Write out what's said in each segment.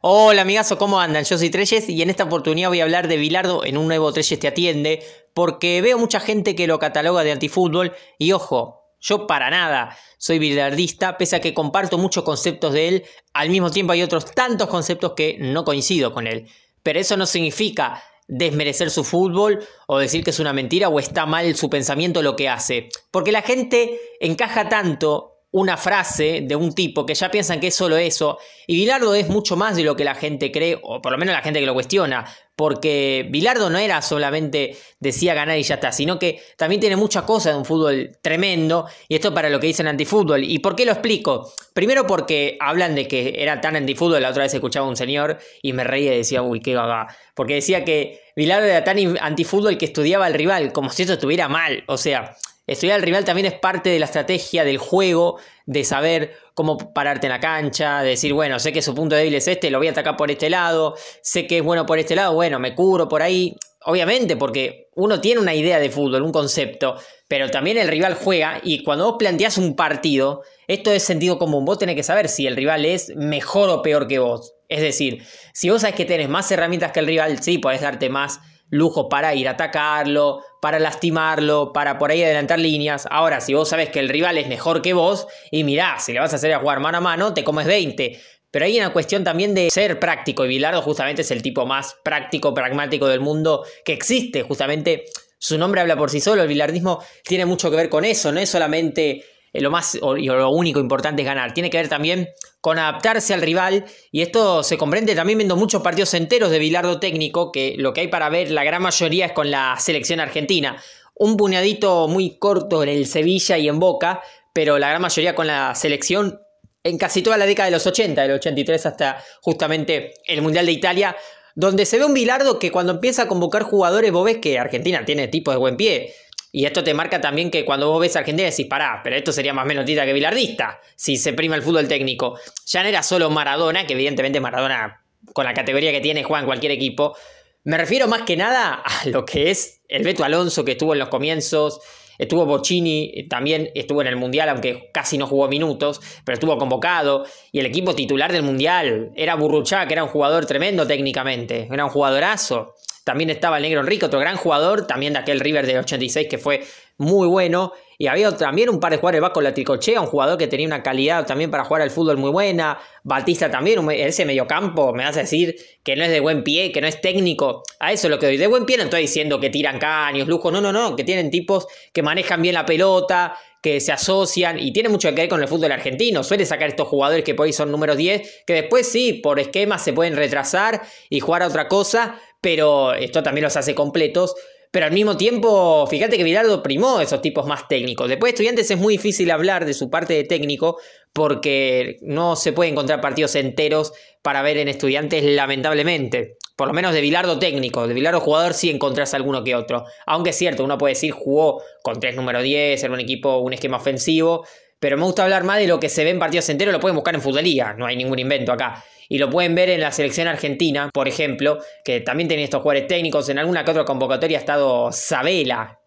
Hola amigazo, ¿cómo andan? Yo soy Treyes y en esta oportunidad voy a hablar de Bilardo en un nuevo Treyes Te Atiende, porque veo mucha gente que lo cataloga de antifútbol y ojo, yo para nada soy bilardista, pese a que comparto muchos conceptos de él, al mismo tiempo hay otros tantos conceptos que no coincido con él. Pero eso no significa desmerecer su fútbol o decir que es una mentira o está mal su pensamiento lo que hace, porque la gente encaja tanto una frase de un tipo que ya piensan que es solo eso, y Bilardo es mucho más de lo que la gente cree, o por lo menos la gente que lo cuestiona, porque Bilardo no era solamente decía ganar y ya está, sino que también tiene muchas cosas de un fútbol tremendo, y esto para lo que dicen antifútbol. ¿Y por qué lo explico? Primero porque hablan de que era tan antifútbol, la otra vez escuchaba a un señor y me reía y decía, uy, qué gaga, porque decía que Bilardo era tan antifútbol que estudiaba al rival, como si eso estuviera mal, o sea... Estudiar al rival también es parte de la estrategia del juego, de saber cómo pararte en la cancha, de decir, bueno, sé que su punto débil es este, lo voy a atacar por este lado, sé que es bueno por este lado, bueno, me cubro por ahí. Obviamente, porque uno tiene una idea de fútbol, un concepto, pero también el rival juega y cuando vos planteás un partido, esto es sentido común, vos tenés que saber si el rival es mejor o peor que vos. Es decir, si vos sabés que tenés más herramientas que el rival, sí, podés darte más lujo para ir a atacarlo, para lastimarlo, para por ahí adelantar líneas. Ahora, si vos sabés que el rival es mejor que vos, y mirá, si le vas a hacer a jugar mano a mano, te comes 20. Pero hay una cuestión también de ser práctico, y Bilardo justamente es el tipo más práctico, pragmático del mundo que existe. Justamente su nombre habla por sí solo, el bilardismo tiene mucho que ver con eso, no es solamente lo más o lo único importante es ganar, tiene que ver también con adaptarse al rival, y esto se comprende también viendo muchos partidos enteros de Bilardo técnico, que lo que hay para ver la gran mayoría es con la selección argentina. Un puñadito muy corto en el Sevilla y en Boca, pero la gran mayoría con la selección en casi toda la década de los 80, del 83 hasta justamente el Mundial de Italia, donde se ve un Bilardo que cuando empieza a convocar jugadores, vos ves que Argentina tiene tipos de buen pie. Y esto te marca también que cuando vos ves a Argentina decís, pará, pero esto sería más menotita que bilardista, si se prima el fútbol técnico. Ya no era solo Maradona, que evidentemente Maradona, con la categoría que tiene, juega en cualquier equipo. Me refiero más que nada a lo que es el Beto Alonso, que estuvo en los comienzos, estuvo Bocini, también estuvo en el Mundial, aunque casi no jugó minutos, pero estuvo convocado. Y el equipo titular del Mundial era Burruchaga, que era un jugador tremendo técnicamente, era un jugadorazo. También estaba el Negro Enrique, otro gran jugador, también de aquel River del 86 que fue muy bueno. Y había también un par de jugadores, Vasco Latricochea, un jugador que tenía una calidad también para jugar al fútbol muy buena. Batista también, ese mediocampo, me vas a decir que no es de buen pie, que no es técnico. A eso es lo que doy. De buen pie no estoy diciendo que tiran caños, lujo, no, que tienen tipos que manejan bien la pelota, que se asocian y tiene mucho que ver con el fútbol argentino. Suele sacar estos jugadores que por ahí son números 10, que después sí, por esquemas se pueden retrasar y jugar a otra cosa, pero esto también los hace completos. Pero al mismo tiempo, fíjate que Bilardo primó esos tipos más técnicos. Después de Estudiantes es muy difícil hablar de su parte de técnico porque no se puede encontrar partidos enteros para ver en Estudiantes, lamentablemente. Por lo menos de Bilardo técnico, de Bilardo jugador sí encontrás alguno que otro. Aunque es cierto, uno puede decir jugó con 3 número 10, en un equipo, un esquema ofensivo. Pero me gusta hablar más de lo que se ve en partidos enteros, lo pueden buscar en Futbolía, no hay ningún invento acá. Y lo pueden ver en la selección argentina, por ejemplo, que también tenía estos jugadores técnicos. En alguna que otra convocatoria ha estado Sabela,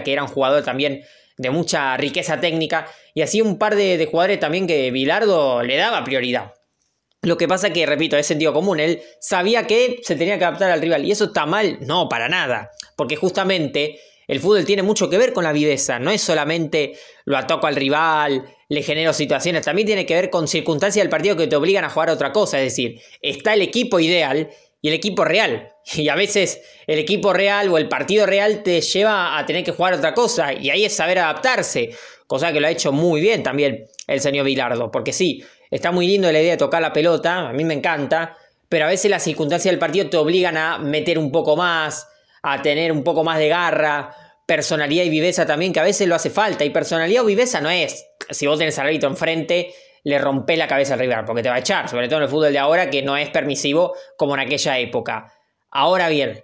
que era un jugador también de mucha riqueza técnica. Y así un par de jugadores también que Bilardo le daba prioridad. Lo que pasa que, repito, es sentido común. Él sabía que se tenía que adaptar al rival. ¿Y eso está mal? No, para nada. Porque justamente el fútbol tiene mucho que ver con la viveza. No es solamente lo ataco al rival, le genero situaciones. También tiene que ver con circunstancias del partido que te obligan a jugar a otra cosa. Es decir, está el equipo ideal y el equipo real. Y a veces el equipo real o el partido real te lleva a tener que jugar a otra cosa. Y ahí es saber adaptarse. Cosa que lo ha hecho muy bien también el señor Bilardo. Porque sí, está muy lindo la idea de tocar la pelota. A mí me encanta. Pero a veces las circunstancias del partido te obligan a meter un poco más, a tener un poco más de garra, personalidad y viveza también, que a veces lo hace falta. Y personalidad o viveza no es, si vos tenés al árbitro enfrente, le rompés la cabeza al rival, porque te va a echar, sobre todo en el fútbol de ahora, que no es permisivo como en aquella época. Ahora bien,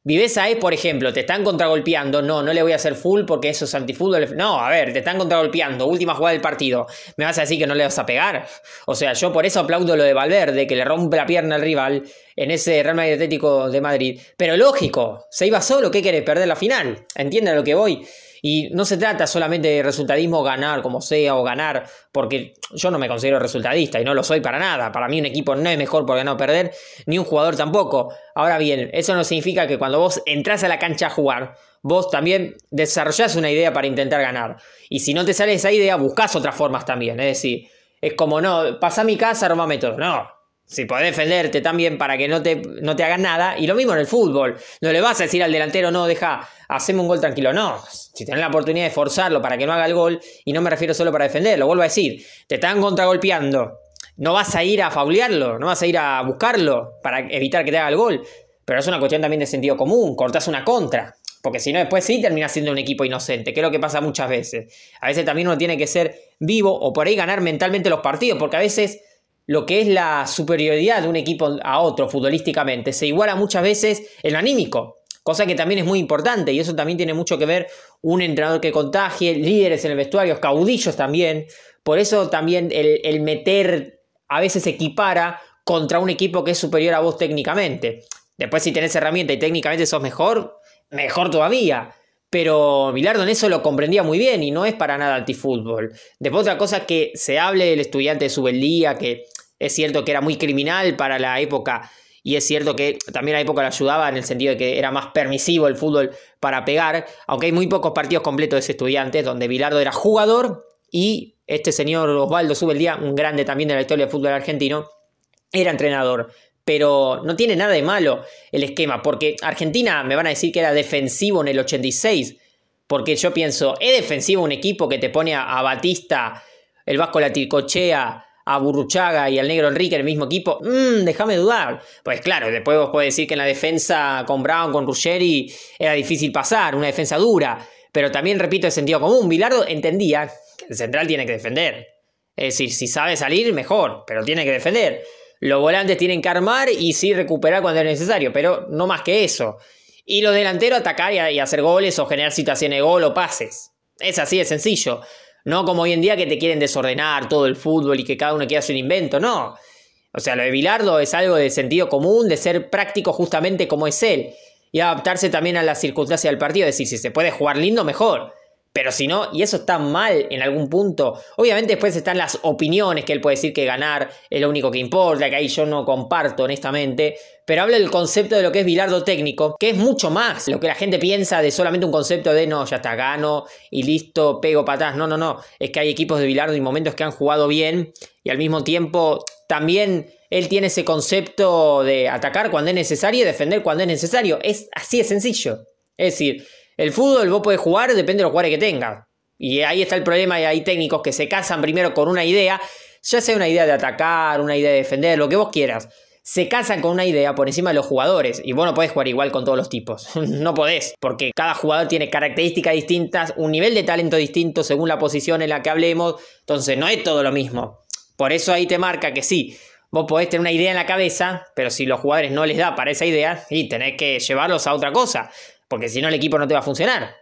viveza es, por ejemplo, te están contragolpeando, no le voy a hacer full porque eso es antifútbol. No, a ver, te están contragolpeando, última jugada del partido, ¿me vas a decir que no le vas a pegar? O sea, yo por eso aplaudo lo de Valverde, que le rompe la pierna al rival en ese Real Madrid Atlético de Madrid. Pero lógico, se iba solo, ¿qué querés? Perder la final, ¿entienden a lo que voy? Y no se trata solamente de resultadismo, ganar como sea o ganar, porque yo no me considero resultadista y no lo soy para nada. Para mí un equipo no es mejor por ganar o perder, ni un jugador tampoco. Ahora bien, eso no significa que cuando vos entrás a la cancha a jugar, vos también desarrollás una idea para intentar ganar. Y si no te sale esa idea, buscás otras formas también. Es decir, es como, no, pasá a mi casa, robame todo. No. Si podés defenderte también para que no te hagan nada. Y lo mismo en el fútbol. No le vas a decir al delantero, no, deja, haceme un gol tranquilo. No, si tenés la oportunidad de forzarlo para que no haga el gol, y no me refiero solo para defenderlo, vuelvo a decir, te están contragolpeando, no vas a ir a faulearlo, no vas a ir a buscarlo para evitar que te haga el gol. Pero es una cuestión también de sentido común, cortás una contra. Porque si no, después sí terminás siendo un equipo inocente, que es lo que pasa muchas veces. A veces también uno tiene que ser vivo o por ahí ganar mentalmente los partidos, porque a veces lo que es la superioridad de un equipo a otro futbolísticamente se iguala muchas veces en lo anímico, cosa que también es muy importante, y eso también tiene mucho que ver un entrenador que contagie, líderes en el vestuario, caudillos también. Por eso también el meter a veces equipara contra un equipo que es superior a vos técnicamente. Después si tenés herramienta y técnicamente sos mejor, mejor todavía. Pero Bilardo en eso lo comprendía muy bien y no es para nada antifútbol. Después otra cosa es que se hable del estudiante de Subeldía, que es cierto que era muy criminal para la época y es cierto que también la época lo ayudaba en el sentido de que era más permisivo el fútbol para pegar, aunque hay muy pocos partidos completos de ese estudiante donde Bilardo era jugador y este señor Osvaldo Subeldía, un grande también de la historia del fútbol argentino, era entrenador. Pero no tiene nada de malo el esquema, porque Argentina me van a decir que era defensivo en el 86, porque yo pienso, ¿es defensivo un equipo que te pone a Batista, el Vasco Latilcochea, a Burruchaga y al Negro Enrique en el mismo equipo? Déjame dudar. Pues claro, después vos podés decir que en la defensa con Brown, con Ruggeri, era difícil pasar, una defensa dura, pero también repito el sentido común. Bilardo entendía que el central tiene que defender. Es decir, si sabe salir, mejor, pero tiene que defender. Los volantes tienen que armar y sí recuperar cuando es necesario, pero no más que eso. Y los delanteros atacar y hacer goles o generar situaciones de gol o pases. Es así de sencillo. No como hoy en día que te quieren desordenar todo el fútbol y que cada uno quiera hacer un invento, no. O sea, lo de Bilardo es algo de sentido común, de ser práctico justamente como es él. Y adaptarse también a las circunstancias del partido, es decir, si se puede jugar lindo, mejor. Pero si no, y eso está mal en algún punto, obviamente después están las opiniones que él puede decir que ganar es lo único que importa, que ahí yo no comparto honestamente, pero habla del concepto de lo que es Bilardo técnico, que es mucho más lo que la gente piensa de solamente un concepto de no, ya está, gano y listo, pego para atrás. No, es que hay equipos de Bilardo y momentos que han jugado bien y al mismo tiempo también él tiene ese concepto de atacar cuando es necesario y defender cuando es necesario. Es así de sencillo. Es decir, el fútbol vos podés jugar, depende de los jugadores que tengas. Y ahí está el problema, y hay técnicos que se casan primero con una idea, ya sea una idea de atacar, una idea de defender, lo que vos quieras. Se casan con una idea por encima de los jugadores, y vos no podés jugar igual con todos los tipos. No podés, porque cada jugador tiene características distintas, un nivel de talento distinto según la posición en la que hablemos, entonces no es todo lo mismo. Por eso ahí te marca que sí, vos podés tener una idea en la cabeza, pero si los jugadores no les da para esa idea, y tenés que llevarlos a otra cosa. Porque si no el equipo no te va a funcionar.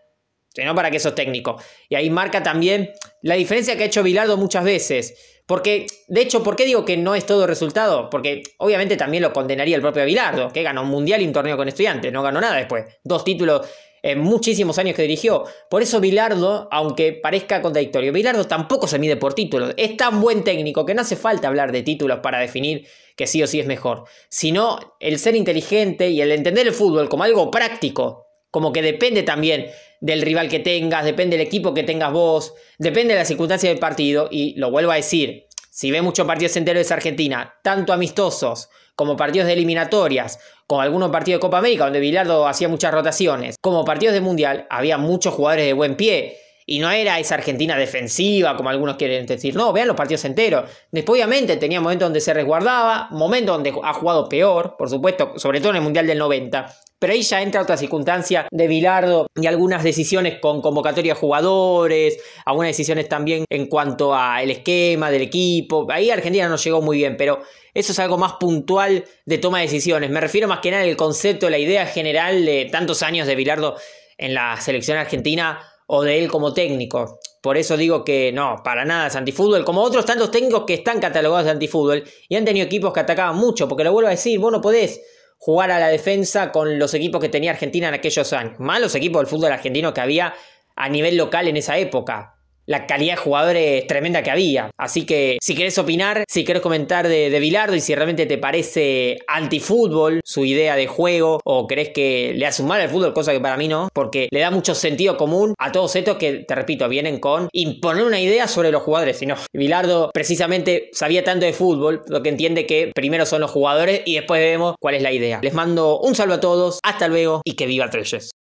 Si no, ¿para qué sos técnico? Y ahí marca también la diferencia que ha hecho Bilardo muchas veces. Porque, de hecho, ¿por qué digo que no es todo resultado? Porque obviamente también lo condenaría el propio Bilardo, que ganó un mundial y un torneo con Estudiantes. No ganó nada después. 2 títulos en muchísimos años que dirigió. Por eso Bilardo, aunque parezca contradictorio, Bilardo tampoco se mide por títulos. Es tan buen técnico que no hace falta hablar de títulos para definir que sí o sí es mejor. Sino el ser inteligente y el entender el fútbol como algo práctico. Como que depende también del rival que tengas, depende del equipo que tengas vos, depende de las circunstancias del partido. Y lo vuelvo a decir, si ve muchos partidos enteros de Argentina, tanto amistosos como partidos de eliminatorias, como algunos partidos de Copa América, donde Bilardo hacía muchas rotaciones, como partidos de Mundial, había muchos jugadores de buen pie. Y no era esa Argentina defensiva, como algunos quieren decir. No, vean los partidos enteros. Después, obviamente, tenía momentos donde se resguardaba, momentos donde ha jugado peor, por supuesto, sobre todo en el Mundial del 90. Pero ahí ya entra otra circunstancia de Bilardo y algunas decisiones con convocatoria de jugadores, algunas decisiones también en cuanto al esquema del equipo. Ahí Argentina no llegó muy bien, pero eso es algo más puntual de toma de decisiones. Me refiero más que nada al concepto, la idea general de tantos años de Bilardo en la selección argentina o de él como técnico. Por eso digo que no, para nada es antifútbol, como otros tantos técnicos que están catalogados de antifútbol y han tenido equipos que atacaban mucho, porque lo vuelvo a decir, vos no podés jugar a la defensa con los equipos que tenía Argentina en aquellos años, más los equipos del fútbol argentino que había a nivel local en esa época. La calidad de jugadores tremenda que había. Así que si querés opinar, si querés comentar de Bilardo y si realmente te parece antifútbol su idea de juego o crees que le hace un mal al fútbol, cosa que para mí no, porque le da mucho sentido común a todos estos que, te repito, vienen con imponer una idea sobre los jugadores. Si no, Bilardo precisamente sabía tanto de fútbol, lo que entiende que primero son los jugadores y después vemos cuál es la idea. Les mando un saludo a todos, hasta luego y que viva Trelles.